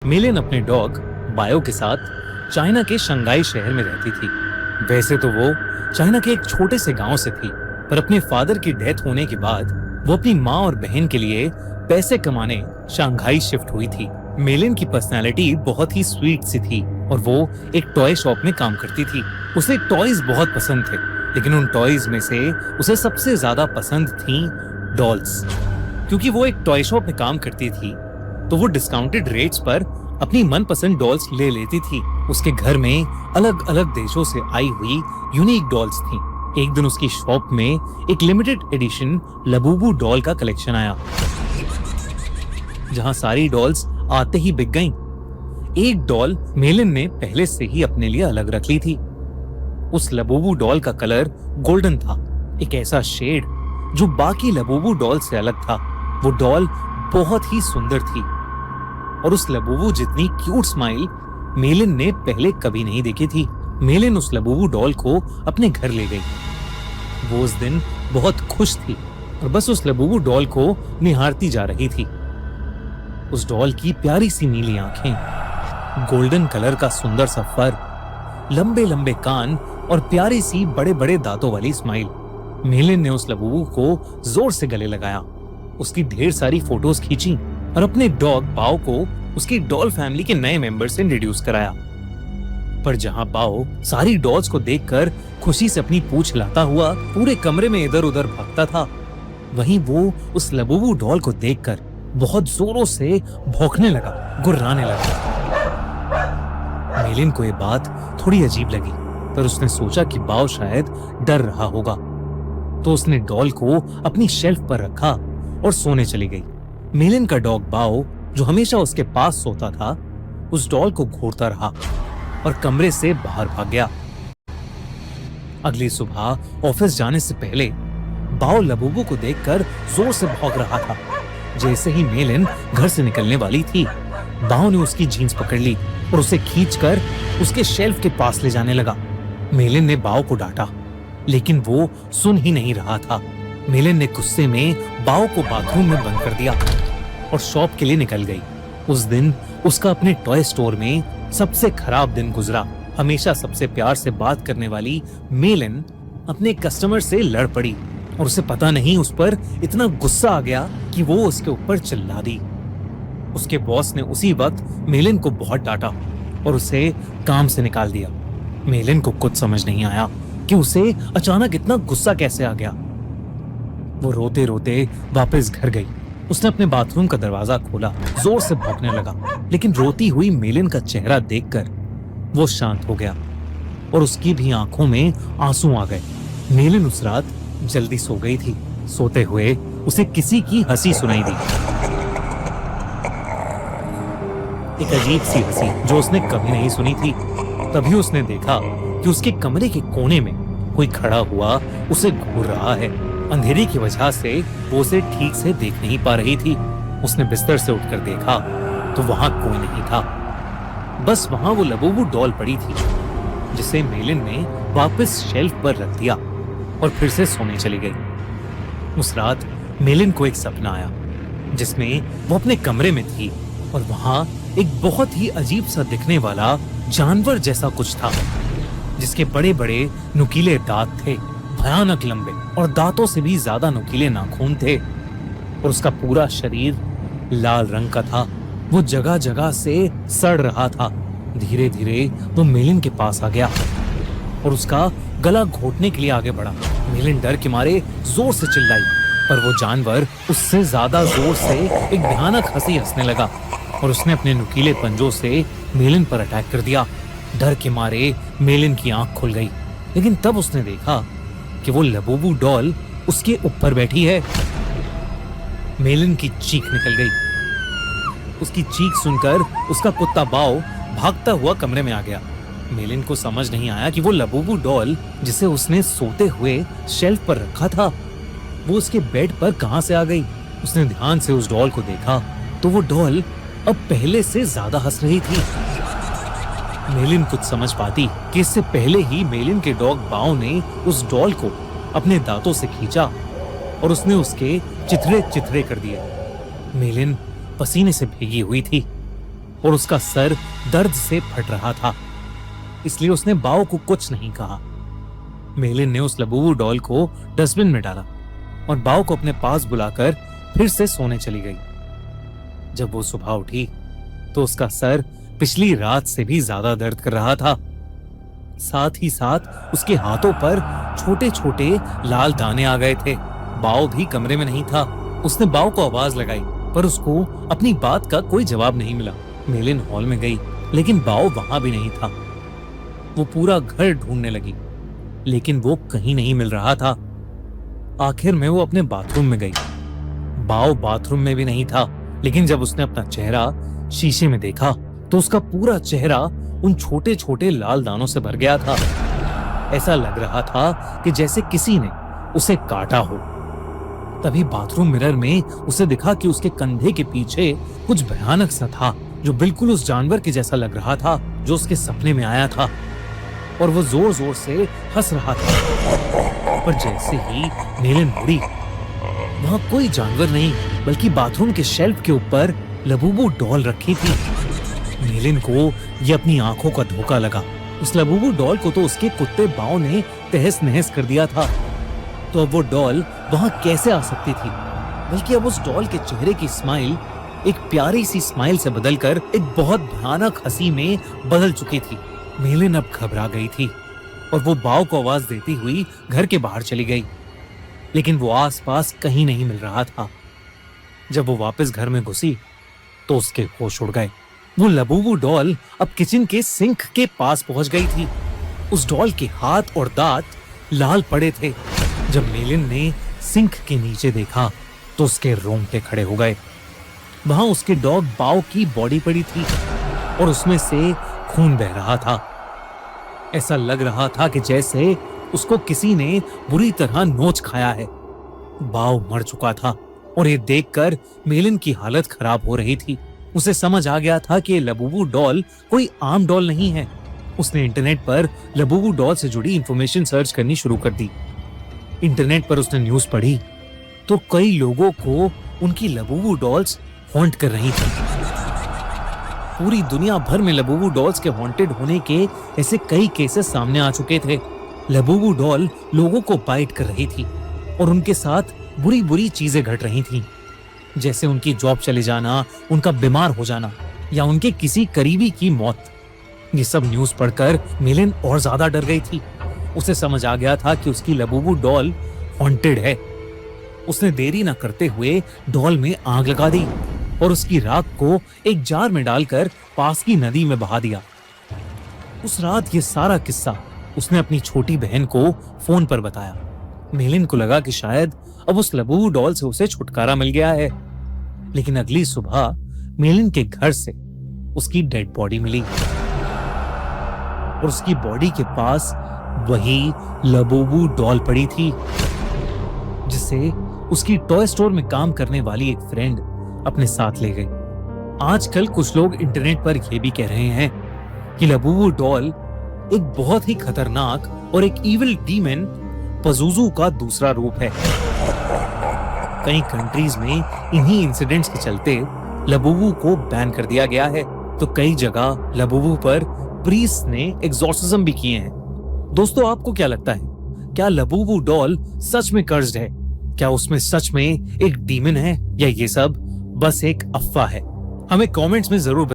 मेलिन अपने dog bio के साथ चाइना के शंघाई शहर में रहती थी। वैसे तो वो चाइना के एक छोटे से गांव से थी, पर अपने फादर की डेथ होने के बाद वो अपनी माँ और बहन के लिए पैसे कमाने शंघाई शिफ्ट हुई थी। मेलिन की पर्सनालिटी बहुत ही स्वीट सी थी और वो एक टॉय शॉप में काम करती थी। उसे टॉयज बहुत पसंद थे, लेकिन उन टॉयज में से उसे सबसे ज्यादा पसंद थी डॉल्स। क्योंकि वो एक टॉय शॉप में काम करती थी, तो वो डिस्काउंटेड रेट्स पर अपनी मनपसंद डॉल्स ले लेती थी। उसके घर में अलग अलग देशों से आई हुई यूनिक डॉल्स थी। एक दिन उसकी शॉप में एक लिमिटेड एडिशन लबूबू डॉल का कलेक्शन आया, जहां सारी डॉल्स आते ही बिक गईं। एक डॉल मेलिन ने पहले से ही अपने लिए अलग रख ली थी। उस लबूबू डॉल का कलर गोल्डन था, एक ऐसा शेड जो बाकी लबूबू डॉल से अलग था। वो डॉल बहुत ही सुंदर थी और उस लबूबू जितनी क्यूट स्माइल मेलिन ने पहले कभी नहीं देखी थी। मेलिन उस लबूबू डॉल को अपने घर ले गई। वो उस दिन बहुत खुश थी और बस उस लबूबू डॉल को निहारती जा रही थी। उस डॉल की प्यारी सी नीली आंखें, गोल्डन कलर का सुंदर सा फर, लंबे लंबे कान और प्यारी सी बड़े बड़े दांतों वाली स्माइल। मेलिन ने उस लबूबू को जोर से गले लगाया, उसकी ढेर सारी फोटोज खींची और अपने डॉग बाओ को उसकी डॉल फैमिली के नए मेंबर से इंट्रोड्यूस कराया। पर जहां बाओ सारी डॉल्स को देखकर खुशी से अपनी पूंछ हिलाता हुआ पूरे कमरे में इधर उधर भागता था, वहीं वो उस लबूबू डॉल को देखकर बहुत जोरों से भौंकने लगा, गुर्राने लगा। मेलिन को ये बात थोड़ी अजीब लगी, पर उसने सोचा कि बाओ शायद डर रहा होगा, तो उसने डॉल को अपनी शेल्फ पर रखा और सोने चली गई। मेलिन का डॉग बाओ, जो हमेशा उसके पास सोता था, उस डॉल को घूरता रहा और कमरे से बाहर भाग गया। अगली सुबह ऑफिस जाने से पहले बाओ लबूबू को देखकर जोर से भौंक रहा था। जैसे ही मेलिन घर से निकलने वाली थी, बाओ ने उसकी जीन्स पकड़ ली और उसे खींचकर उसके शेल्फ के पास ले जाने लगा। मेलिन ने बाओ को डांटा, लेकिन वो सुन ही नहीं रहा था। मेलिन ने गुस्से में बाओ को बाथरूम में बंद कर दिया और शॉप के लिए निकल गई। उस दिन उसका अपने टॉय स्टोर में सबसे खराब दिन गुजरा। हमेशा सबसे प्यार से बात करने वाली मेलिन अपने कस्टमर से लड़ पड़ी और उसे पता नहीं उस पर इतना गुस्सा आ गया कि वो उसके ऊपर चिल्ला दी। उसके बॉस ने उसी वक्त मेलिन को बहुत डांटा और उसे काम से निकाल दिया। मेलिन को कुछ समझ नहीं आया कि उसे अचानक इतना गुस्सा कैसे आ गया। वो रोते रोते वापस घर गई। उसने अपने बाथरूम का दरवाजा खोला, जोर से भौंकने लगा, लेकिन रोती हुई मेलिन का चेहरा देखकर वो शांत हो गया और उसकी भी आंखों में आंसू आ गए। मेलिन उस रात जल्दी सो गई थी। सोते हुए उसे किसी की हंसी सुनाई दी, एक अजीब सी हंसी जो उसने कभी नहीं सुनी थी। तभी उसने देखा कि उसके कमरे के कोने में कोई खड़ा हुआ उसे घूर रहा है। अंधेरे की वजह से वो उसे ठीक से देख नहीं पा रही थी। उसने बिस्तर से उठकर देखा तो वहां कोई नहीं था, बस वहां वो लबूबू डॉल पड़ी थी, जिसे मेलिन ने वापस शेल्फ पर रख दिया और फिर से सोने चली गई। उस रात मेलिन को एक सपना आया जिसमें वो अपने कमरे में थी और वहां एक बहुत ही अजीब सा दिखने वाला जानवर जैसा कुछ था, जिसके बड़े बड़े नुकीले दांत थे, भयानक लंबे और दांतों से भी ज्यादा नुकीले नाखून थे और उसका पूरा शरीर लाल रंग का था। वो जगह जगह से सड़ रहा था। धीरे धीरे वो मेलिन के पास आ गया और उसका गला घोटने के लिए आगे बढ़ा। मेलिन डर के मारे जोर से चिल्लाई, पर वो जानवर उससे ज्यादा जोर से एक भयानक हंसी हंसने लगा और उसने अपने नुकीले पंजों से मेलिन पर अटैक कर दिया। डर के मारे मेलिन की आंख खुल गई, लेकिन तब उसने देखा कि वो लबूबू डॉल उसके ऊपर बैठी है। मेलिन की चीख निकल गई। उसकी चीख सुनकर उसका कुत्ता बाओ भागता हुआ कमरे में आ गया। मेलिन को समझ नहीं आया कि वो लबूबू डॉल, जिसे उसने सोते हुए शेल्फ पर रखा था, वो उसके बेड पर कहां से आ गई। उसने ध्यान से उस डॉल को देखा तो वो डॉल अब पहले से ज्यादा हंस रही थी। मेलिन कुछ समझ पाती कि इससे पहले ही मेलिन के डॉग बाओ ने उस डॉल को अपने दांतों से खींचा और उसने उसके चिथड़े चिथड़े कर दिए। मेलिन पसीने से भीगी हुई थी। और उसका सर दर्द से फट रहा था, इसलिए उसने बाओ को कुछ नहीं कहा। मेलिन ने उस लबूबू डॉल को डस्टबिन में डाला और बाओ को अपने पास बुलाकर फिर से सोने चली गई। जब वो सुबह उठी तो उसका सर पिछली रात से भी ज्यादा दर्द कर रहा था। साथ ही साथ उसके हाथों पर छोटे छोटे लाल दाने आ गए थे। बाओ भी कमरे में नहीं था। उसने बाओ को आवाज लगाई, पर उसको अपनी बात का कोई जवाब नहीं मिला। मेलिन हॉल में गई, लेकिन बाओ वहां भी नहीं था। वो पूरा घर ढूंढने लगी, लेकिन वो कहीं नहीं मिल रहा था। आखिर में वो अपने बाथरूम में गई। बाओ बाथरूम में भी नहीं था, लेकिन जब उसने अपना चेहरा शीशे में देखा तो उसका पूरा चेहरा उन छोटे छोटे लाल दानों से भर गया था। ऐसा लग रहा था कि जैसे किसी ने उसे काटा हो। तभी बाथरूम मिरर में उसे दिखा कि उसके कंधे के पीछे कुछ भयानक सा था, जो बिल्कुल उस जानवर के जैसा लग रहा था जो उसके सपने में आया था, और वो जोर जोर से हंस रहा था। पर जैसे ही मेलिन मुड़ी, वहां कोई जानवर नहीं, बल्कि बाथरूम के शेल्फ के ऊपर लबूबू डॉल रखी थी। मेलिन को ये अपनी आंखों का धोखा लगा। उस लबूबू डॉल को तो उसके कुत्ते बाओ ने तहस नहस कर दिया था, तो अब वो डॉल वहां कैसे आ सकती थी? बल्कि अब उस डॉल के चेहरे की स्माइल एक प्यारी सी स्माइल से बदलकर एक बहुत भयानक हंसी में बदल चुकी थी। मेलिन अब घबरा गई थी और वो बाओ को आवाज देती हुई घर के बाहर चली गई, लेकिन वो आसपास कहीं नहीं मिल रहा था। जब वो वापस घर में घुसी तो उसके होश उड़ गए। वो लबूबू डॉल अब किचन के सिंक के पास पहुंच गई थी। उस डॉल के हाथ और दांत लाल पड़े थे। जब मेलिन ने सिंक के नीचे देखा तो उसके रोंगटे खड़े हो गए। वहां उसके डॉग बाओ की बॉडी पड़ी थी और उसमें से खून बह रहा था। ऐसा लग रहा था कि जैसे उसको किसी ने बुरी तरह नोच खाया है। बाओ मर चुका था और ये देखकर मेलिन की हालत खराब हो रही थी। उसे समझ आ गया था कि लबूबू डॉल कोई आम डॉल नहीं है। उसने इंटरनेट पर लबूबू डॉल से जुड़ी इंफॉर्मेशन सर्च करनी शुरू कर दी। इंटरनेट पर उसने न्यूज पढ़ी तो कई लोगों को उनकी लबूबू डॉल्स हॉन्ट कर रही थी। पूरी दुनिया भर में लबूबू डॉल्स के हॉन्टेड होने के ऐसे कई केसेस सामने आ चुके थे। लबूबू डॉल लोगों को बाइट कर रही थी और उनके साथ बुरी बुरी चीजें घट रही थीं, जैसे उनकी जॉब चले जाना, उनका बीमार हो जाना या उनके किसी करीबी की मौत। ये सब न्यूज पढ़कर मेलिन और ज्यादा डर गई थी। उसे समझ आ गया था कि उसकी लबूबू डॉल हॉन्टेड है। उसने देरी न करते हुए डॉल में आग लगा दी और उसकी राख को एक जार में डालकर पास की नदी में बहा दिया। उस रात ये सारा किस्सा उसने अपनी छोटी बहन को फोन पर बताया। मेलिन को लगा कि शायद अब उस लबूबू डॉल से उसे छुटकारा मिल गया है, लेकिन अगली सुबह मेलिन के घर से उसकी डेड बॉडी मिली और उसकी बॉडी के पास वही लबूबू डॉल पड़ी थी, जिसे उसकी टॉय स्टोर में काम करने वाली एक फ्रेंड अपने साथ ले गई। आजकल कुछ लोग इंटरनेट पर यह भी कह रहे हैं कि लबूबू डॉल एक बहुत ही खतरनाक और एक इविल डीमन पज़ुज़ू का दूसरा रूप है। कई कंट्रीज में इन्हीं इंसिडेंट्स के चलते लबूबू को बैन कर दिया गया है, तो कई जगह लबूबू पर प्रीस्ट ने एग्जॉर्सिज्म भी किए हैं। दोस्तों, आपको क्या लगता है, क्या लबूबू डॉल सच में कर्स्ड है? क्या उसमें सच में एक डीमन है या ये सब बस एक अफवाह है? हमें कमेंट्स में जरूर